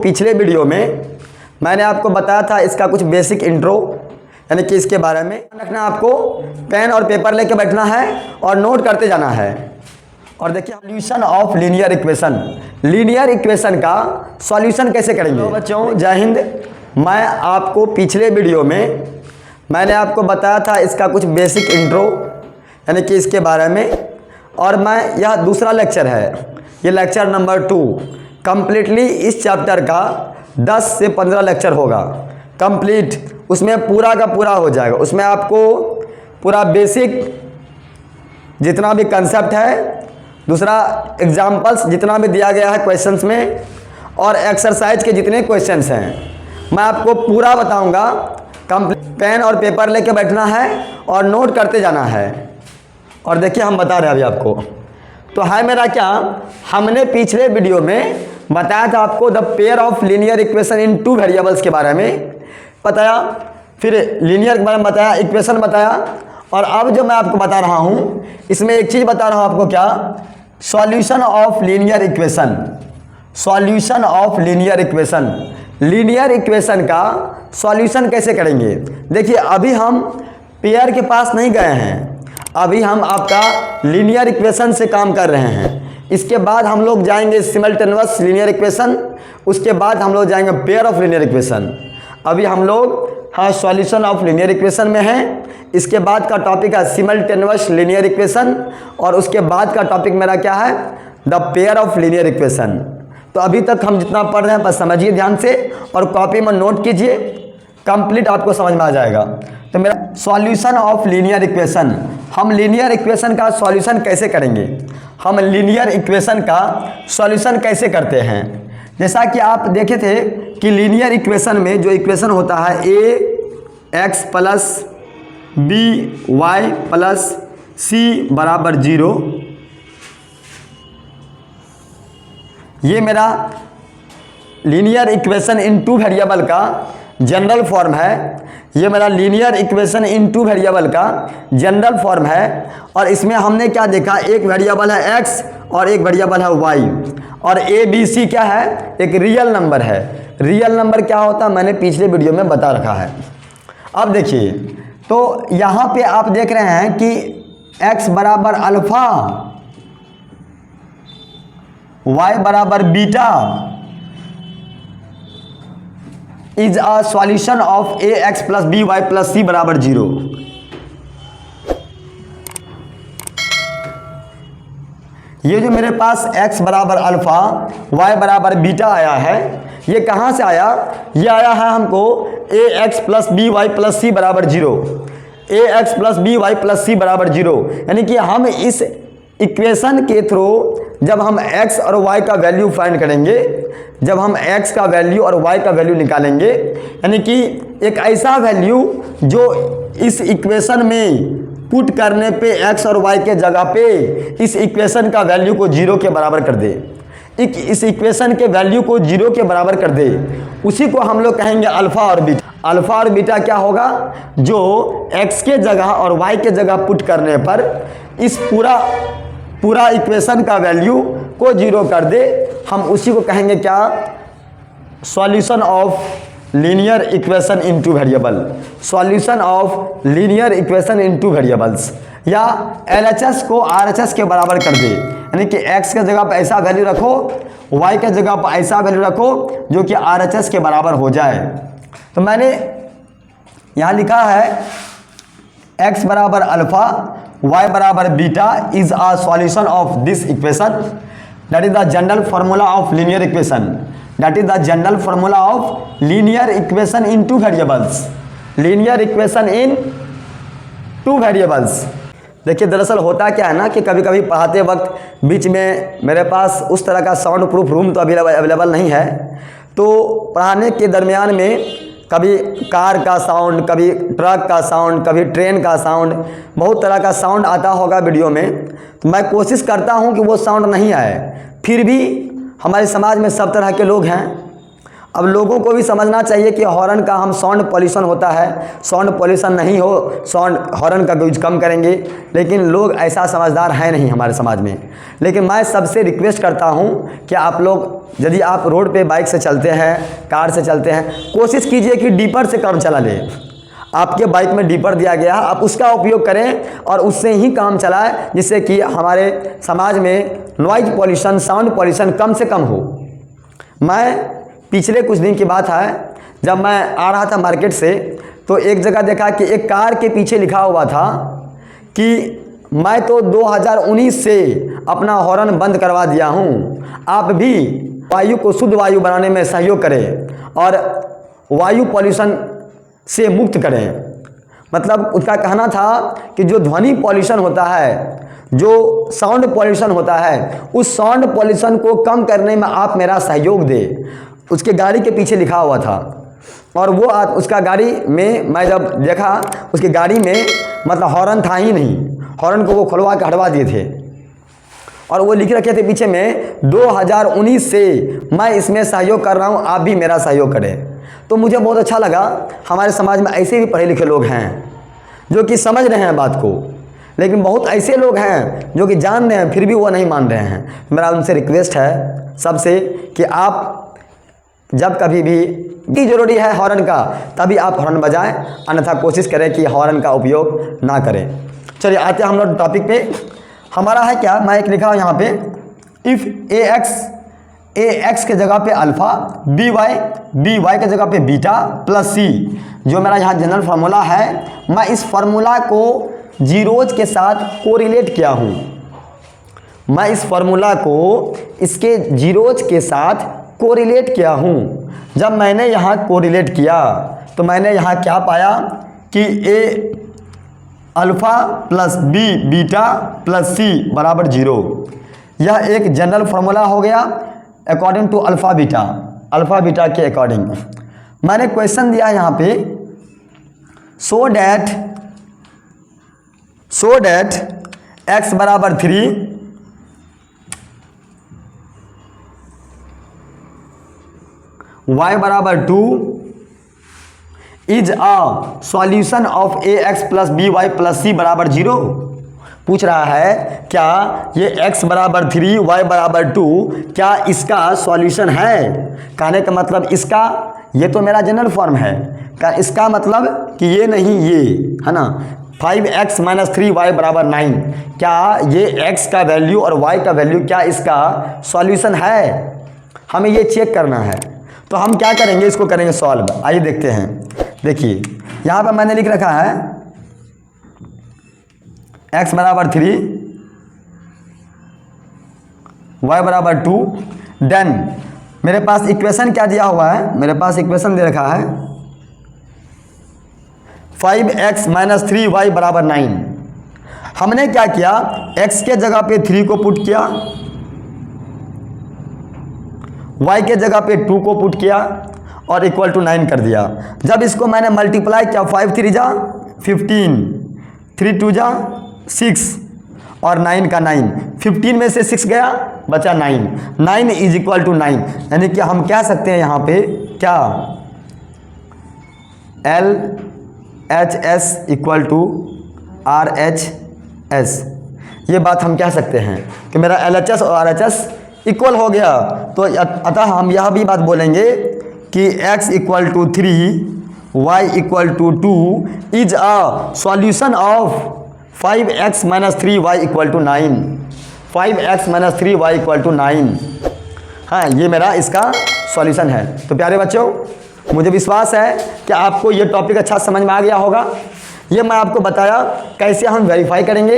पिछले वीडियो में मैंने आपको बताया था इसका कुछ बेसिक इंट्रो, यानी कि इसके बारे में रखना, आपको पेन और पेपर लेके बैठना है और नोट करते जाना है। और देखिए solution of linear equation, linear equation का सॉल्यूशन कैसे करेंगे। तो बच्चों जय हिंद। मैं आपको पिछले वीडियो में मैंने आपको बताया था इसका कुछ बेसिक इंट्रो, यानी कि इसके बारे में, और मैं यह दूसरा लेक्चर है, ये लेक्चर नंबर 2 कंप्लीटली इस चैप्टर का 10 से 15 लेक्चर होगा कंप्लीट, उसमें पूरा का पूरा हो जाएगा। उसमें आपको पूरा बेसिक जितना भी कंसेप्ट है, दूसरा एग्जाम्पल्स जितना भी दिया गया है क्वेश्चंस में, और एक्सरसाइज के जितने क्वेश्चंस हैं मैं आपको पूरा बताऊंगा। पेन और पेपर लेके बैठना है और नोट करते जाना है। और देखिए हम बता रहे हैं अभी आपको, तो है मेरा क्या, हमने पिछले वीडियो में बताया था आपको the pair of linear equation in 2 variables के बारे में बताया, फिर लीनियर के बारे में बताया, इक्वेशन बताया, और अब जो मैं आपको बता रहा हूँ इसमें एक चीज़ बता रहा हूँ आपको, क्या, solution of linear equation. Solution of linear equation, linear equation का सॉल्यूशन कैसे करेंगे। देखिए अभी हम पेयर के पास नहीं गए हैं, अभी हम आपका लीनियर इक्वेशन से काम कर रहे हैं। इसके बाद हम लोग जाएंगे सिमल्टेनियस लीनियर इक्वेशन, उसके बाद हम लोग जाएंगे पेयर ऑफ लीनियर इक्वेशन। अभी हम लोग सॉल्यूशन ऑफ लीनियर इक्वेशन में हैं। इसके बाद का टॉपिक है सिमल्टेनियस लीनियर इक्वेशन, और उसके बाद का टॉपिक मेरा क्या है, the pair of linear equation. तो अभी तक हम जितना पढ़ रहे हैं बस समझिए ध्यान से और कॉपी में नोट कीजिए, कंप्लीट आपको समझ में आ जाएगा। तो मेरा सॉल्यूशन ऑफ लीनियर इक्वेशन, हम लीनियर इक्वेशन का सॉल्यूशन कैसे करेंगे, हम लीनियर इक्वेशन का सॉल्यूशन कैसे करते हैं। जैसा कि आप देखे थे कि लीनियर इक्वेशन में जो इक्वेशन होता है ax + by + c = 0, ये मेरा लीनियर इक्वेशन इन 2 वेरिएबल का जनरल फॉर्म है। ये मेरा लीनियर इक्वेशन इन 2 वेरिएबल का जनरल फॉर्म है। और इसमें हमने क्या देखा, एक वेरिएबल है x और एक वेरिएबल है y, और a b c क्या है, एक रियल नंबर है। रियल नंबर क्या होता है मैंने पिछले वीडियो में बता रखा है। अब देखिए, तो यहाँ पे आप देख रहे हैं कि x बराबर अल्फा, y बराबर beta is a solution of ax + by + c = 0। ये जो मेरे पास x बराबर अल्फा, y बराबर बीटा आया है, ये कहाँ से आया, ये आया है हमको ax + by + c = 0। ax + by + c = 0, यानी कि हम इस इक्वेशन के थ्रू जब हम x और y का वैल्यू फाइंड करेंगे, जब हम x का वैल्यू और y का वैल्यू निकालेंगे, यानी कि एक ऐसा वैल्यू जो इस इक्वेशन में पुट करने पे x और y के जगह पे इस इक्वेशन का वैल्यू को 0 के बराबर कर दे, इस इक्वेशन के वैल्यू को 0 के बराबर कर दे, उसी को हम लोग कहेंगे अल्फा और बीटा। अल्फा और बीटा क्या होगा, जो x के जगह और y के जगह पुट करने पर इस पूरा इक्वेशन का वैल्यू को 0 कर दे, हम उसी को कहेंगे क्या, solution of linear equation in 2 variable. Solution of linear equation in 2 variables, या LHS को RHS के बराबर कर दे, यानी कि x के जगह पर ऐसा वैल्यू रखो, y के जगह पर ऐसा वैल्यू रखो जो कि RHS के बराबर हो जाए। तो मैंने यहाँ लिखा है x बराबर अल्फा, y बराबर beta is a solution of this equation, that is the general formula of linear equation, that is the general formula of linear equation in 2 variables. Linear equation in 2 variables. देखिए दरअसल होता क्या है ना कि कभी कभी पढ़ाते वक्त बीच में मेरे पास उस तरह का साउंड प्रूफ रूम तो अवेलेबल नहीं है, तो पढ़ाने के दरमियान में कभी कार का साउंड, कभी ट्रक का साउंड, कभी ट्रेन का साउंड, बहुत तरह का साउंड आता होगा वीडियो में। तो मैं कोशिश करता हूं कि वो साउंड नहीं आए, फिर भी हमारे समाज में सब तरह के लोग हैं, अब लोगों को भी समझना चाहिए कि हॉर्न का हम साउंड पॉल्यूशन होता है, साउंड पॉल्यूशन नहीं हो, साउंड हॉर्न का यूज कम करेंगे, लेकिन लोग ऐसा समझदार हैं नहीं हमारे समाज में। लेकिन मैं सबसे रिक्वेस्ट करता हूं कि आप लोग यदि आप रोड पे बाइक से चलते हैं, कार से चलते हैं, कोशिश कीजिए कि डीपर से काम चला लें। आपके बाइक में डीपर दिया गया है, आप उसका उपयोग करें और उससे ही काम चलाएं, जिससे कि हमारे समाज में नॉइज पॉल्यूशन, साउंड पॉल्यूशन कम से कम हो। मैं पिछले कुछ दिन की बात है, जब मैं आ रहा था मार्केट से, तो एक जगह देखा कि एक कार के पीछे लिखा हुआ था कि मैं तो 2019 से अपना हॉर्न बंद करवा दिया हूँ, आप भी वायु को शुद्ध वायु बनाने में सहयोग करें और वायु पॉल्यूशन से मुक्त करें। मतलब उसका कहना था कि जो ध्वनि पॉल्यूशन होता है, जो साउंड पॉल्यूशन होता है, उस साउंड पॉल्यूशन को कम करने में आप मेरा सहयोग दें। उसके गाड़ी के पीछे लिखा हुआ था और वो उसका गाड़ी में मैं जब देखा, उसकी गाड़ी में मतलब हॉर्न था ही नहीं, हॉर्न को वो खुलवा के हटवा दिए थे और वो लिख रखे थे पीछे में 2019 से मैं इसमें सहयोग कर रहा हूँ, आप भी मेरा सहयोग करें। तो मुझे बहुत अच्छा लगा। हमारे समाज में ऐसे भी पढ़े लिखे लोग हैं जो कि समझ रहे हैं बात को, लेकिन बहुत ऐसे लोग हैं जो कि जान रहे हैं फिर भी वो नहीं मान रहे हैं। मेरा उनसे रिक्वेस्ट है सबसे कि आप जब कभी भी ज़रूरी है हॉर्न का, तभी आप हॉर्न बजाएं, अन्यथा कोशिश करें कि हॉर्न का उपयोग ना करें। चलिए आते हैं हम लोग टॉपिक पे। हमारा है क्या, मैं एक लिखा हूँ यहाँ पे, इफ़ ए एक्स के जगह पे अल्फ़ा, बी वाई के जगह पे बीटा प्लस सी, जो मेरा यहाँ जनरल फार्मूला है, मैं इस फार्मूला को जीरोज के साथ कोरिलेट किया हूँ। मैं इस फार्मूला को इसके जीरोज के साथ कोरिलेट किया हूँ। जब मैंने यहाँ कोरिलेट किया तो मैंने यहाँ क्या पाया कि A alpha plus B beta plus C बराबर 0। यह एक जनरल फार्मूला हो गया अकॉर्डिंग टू अल्फ़ा बीटा के अकॉर्डिंग। मैंने क्वेश्चन दिया यहाँ पे, सो डैट x बराबर 3 y बराबर 2 is a solution of A X plus B Y plus C बराबर 0। पूछ रहा है क्या ये x बराबर 3 y बराबर 2 क्या इसका सॉल्यूशन है। कहने का मतलब इसका, ये तो मेरा जनरल फॉर्म है, क्या इसका मतलब कि ये नहीं ये है ना, 5x - 3y बराबर 9, क्या ये x का वैल्यू और y का वैल्यू क्या इसका सॉल्यूशन है, हमें ये चेक करना है। तो हम क्या करेंगे, इसको करेंगे सॉल्व। आइए देखते हैं। देखिए यहाँ पर मैंने लिख रखा है x बराबर 3 y बराबर 2, देन मेरे पास इक्वेशन क्या दिया हुआ है, मेरे पास इक्वेशन दे रखा है 5x - 3y बराबर 9। हमने क्या किया, x के जगह पे 3 को पुट किया, y के जगह पे 2 को पुट किया और इक्वल टू 9 कर दिया। जब इसको मैंने मल्टीप्लाई किया, 5 3 जा 15, 3 2 जा 6 और 9 का 9, 15 में से 6 गया बचा 9, 9 इज इक्वल टू 9। यानी कि हम कह सकते हैं यहाँ पे क्या, LHS इक्वल टू RHS, ये बात हम कह सकते हैं कि मेरा LHS और RHS इक्वल हो गया। तो अतः हम यह भी बात बोलेंगे कि x equal to 3 y equal to 2 is a solution of 5x - 3y equal to 9, 5x - 3y equal to 9। हाँ, ये मेरा इसका सॉल्यूशन है। तो प्यारे बच्चों, मुझे विश्वास है कि आपको ये टॉपिक अच्छा समझ में आ गया होगा। ये मैं आपको बताया कैसे हम वेरीफाई करेंगे।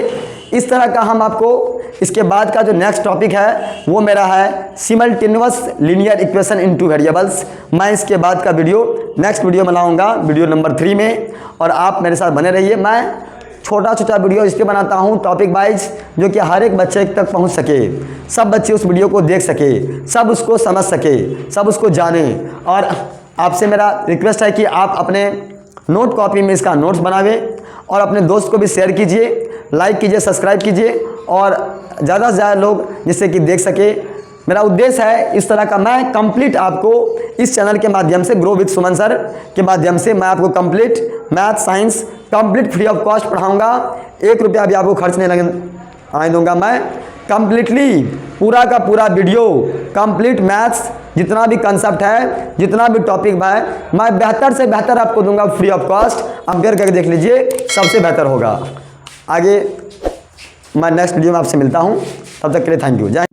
इस तरह का हम आपको इसके बाद का जो नेक्स्ट टॉपिक है वो मेरा है simultaneous linear equation into variables. मैं इसके बाद का वीडियो नेक्स्ट वीडियो बनाऊंगा, वीडियो नंबर 3 में, और आप मेरे साथ बने रहिए। मैं छोटा छोटा वीडियो इसके बनाता हूं टॉपिक वाइज, जो कि हर एक बच्चे तक पहुंच सके, सब बच्चे उस वीडियो को देख सके, सब उसको समझ सके, सब उसको जाने। और आपसे मेरा रिक्वेस्ट है कि आप अपने नोट कॉपी में इसका नोट्स बनावे और अपने दोस्त को भी शेयर कीजिए, लाइक कीजिए, सब्सक्राइब कीजिए और ज़्यादा से ज़्यादा लोग जिससे कि देख सके। मेरा उद्देश्य है इस तरह का मैं कंप्लीट आपको इस चैनल के माध्यम से, ग्रो विद सुमन सर के माध्यम से मैं आपको complete math science complete free of cost पढ़ाऊंगा। 1 रुपया भी आपको खर्च नहीं आने दूंगा। मैं कंप्लीटली पूरा का पूरा वीडियो, कंप्लीट मैथ्स जितना भी कंसेप्ट है, जितना भी टॉपिक है, मैं बेहतर से बेहतर आपको दूंगा फ्री ऑफ कॉस्ट। कंपेयर करके देख लीजिए, सबसे बेहतर होगा। आगे मैं नेक्स्ट वीडियो में आपसे मिलता हूँ, तब तक के लिए थैंक यू। जय